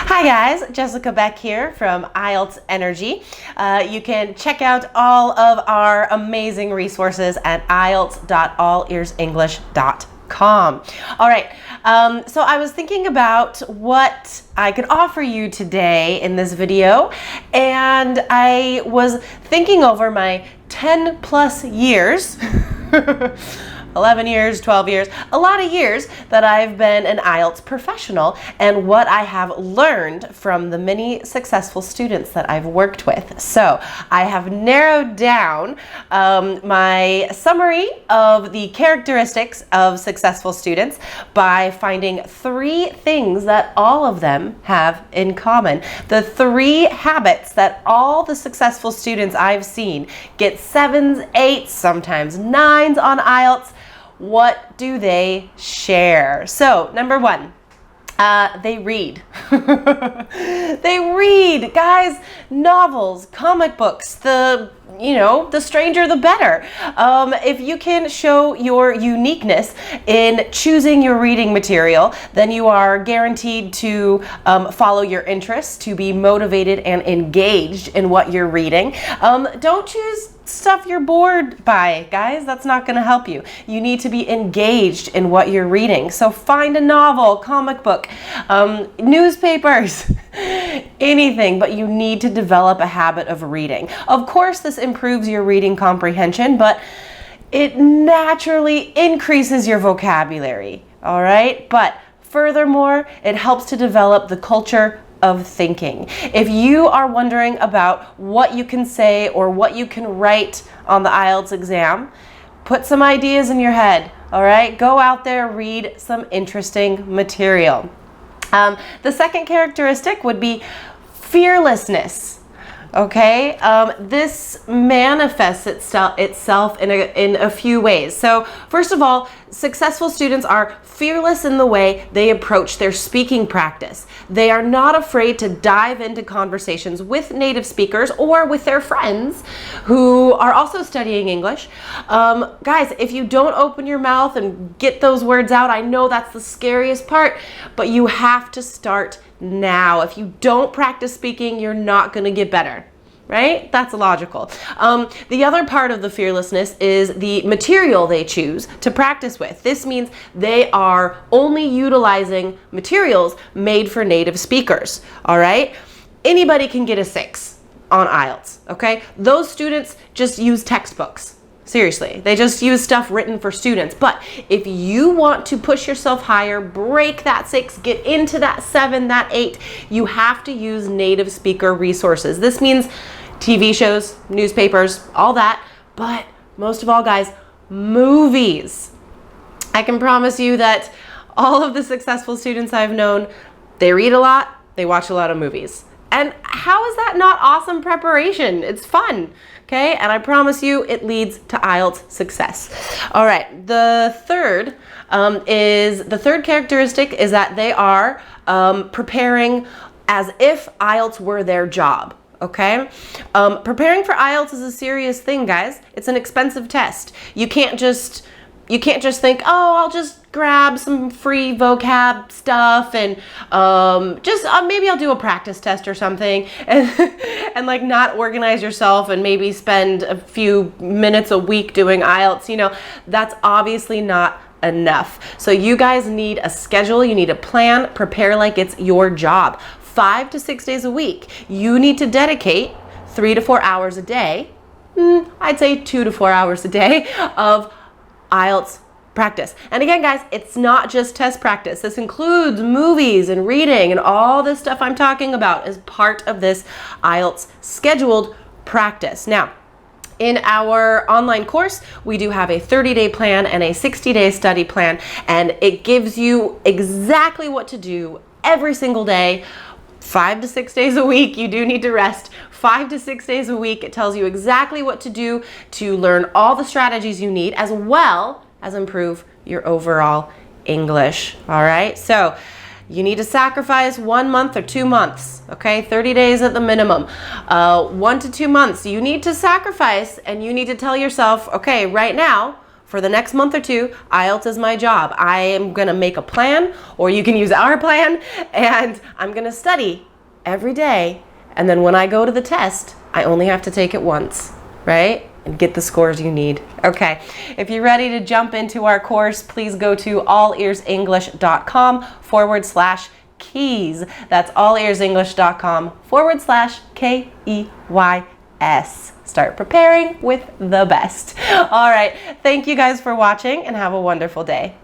Hi guys, Jessica Beck here from IELTS Energy. You can check out all of our amazing resources at IELTS.allearsenglish.com. All right, so I was thinking about what I could offer you today in this video, and I was thinking over my 10 plus years 11 years, 12 years, a lot of years that I've been an IELTS professional and what I have learned from the many successful students that I've worked with. So I have narrowed down my summary of the characteristics of successful students by finding 3 things that all of them have in common. The 3 habits that all the successful students I've seen get 7s, 8s, sometimes 9s on IELTS. What do they share? So, number 1, they read. They read, guys, novels, comic books, the stranger the better. If you can show your uniqueness in choosing your reading material, then you are guaranteed to follow your interests, to be motivated and engaged in what you're reading. Don't choose stuff you're bored by, guys. That's not going to help you. You need to be engaged in what you're reading. So find a novel, comic book, newspapers, anything, but you need to develop a habit of reading. Of course, this improves your reading comprehension, but it naturally increases your vocabulary, all right? But furthermore, it helps to develop the culture of thinking. If you are wondering about what you can say or what you can write on the IELTS exam, put some ideas in your head, all right? Go out there, read some interesting material. The second characteristic would be fearlessness. Okay, this manifests itself in a few ways. So first of all, successful students are fearless in the way they approach their speaking practice. They are not afraid to dive into conversations with native speakers or with their friends who are also studying English. Guys, if you don't open your mouth and get those words out, I know that's the scariest part, but you have to start now. If you don't practice speaking, you're not going to get better, right? That's logical. The other part of the fearlessness is the material they choose to practice with. This means they are only utilizing materials made for native speakers, all right? Anybody can get a 6 on IELTS, okay? Those students just use textbooks. Seriously, they just use stuff written for students. But if you want to push yourself higher, break that 6, get into that 7, that 8, you have to use native speaker resources. This means TV shows, newspapers, all that. But most of all, guys, movies. I can promise you that all of the successful students I've known, they read a lot, they watch a lot of movies. And how is that not awesome preparation? It's fun, okay? And I promise you it leads to IELTS success. All right, the third characteristic is that they are preparing as if IELTS were their job. Okay? Preparing for IELTS is a serious thing, guys. It's an expensive test. You can't just think, oh, I'll just grab some free vocab stuff and maybe I'll do a practice test or something and like not organize yourself and maybe spend a few minutes a week doing IELTS. That's obviously not enough. So you guys need a schedule, you need a plan, prepare like it's your job. 5 to 6 days a week. You need to dedicate 3 to 4 hours a day, I'd say 2 to 4 hours a day of IELTS practice. And again, guys, it's not just test practice. This includes movies and reading and all this stuff I'm talking about as part of this IELTS scheduled practice. Now, in our online course, we do have a 30-day plan and a 60-day study plan, and it gives you exactly what to do every single day. 5 to 6 days a week. You do need to rest. 5 to 6 days a week. It tells you exactly what to do to learn all the strategies you need, as well as improve your overall English. All right. So you need to sacrifice 1 month or 2 months, okay? 30 days at the minimum. 1 to 2 months, you need to sacrifice, and you need to tell yourself, okay, right now, for the next month or two, IELTS is my job. I am gonna make a plan, or you can use our plan, and I'm gonna study every day. And then when I go to the test, I only have to take it once, right? And get the scores you need. Okay, if you're ready to jump into our course, please go to allearsenglish.com/keys. That's allearsenglish.com/KEYS. Start preparing with the best. All right, thank you guys for watching and have a wonderful day.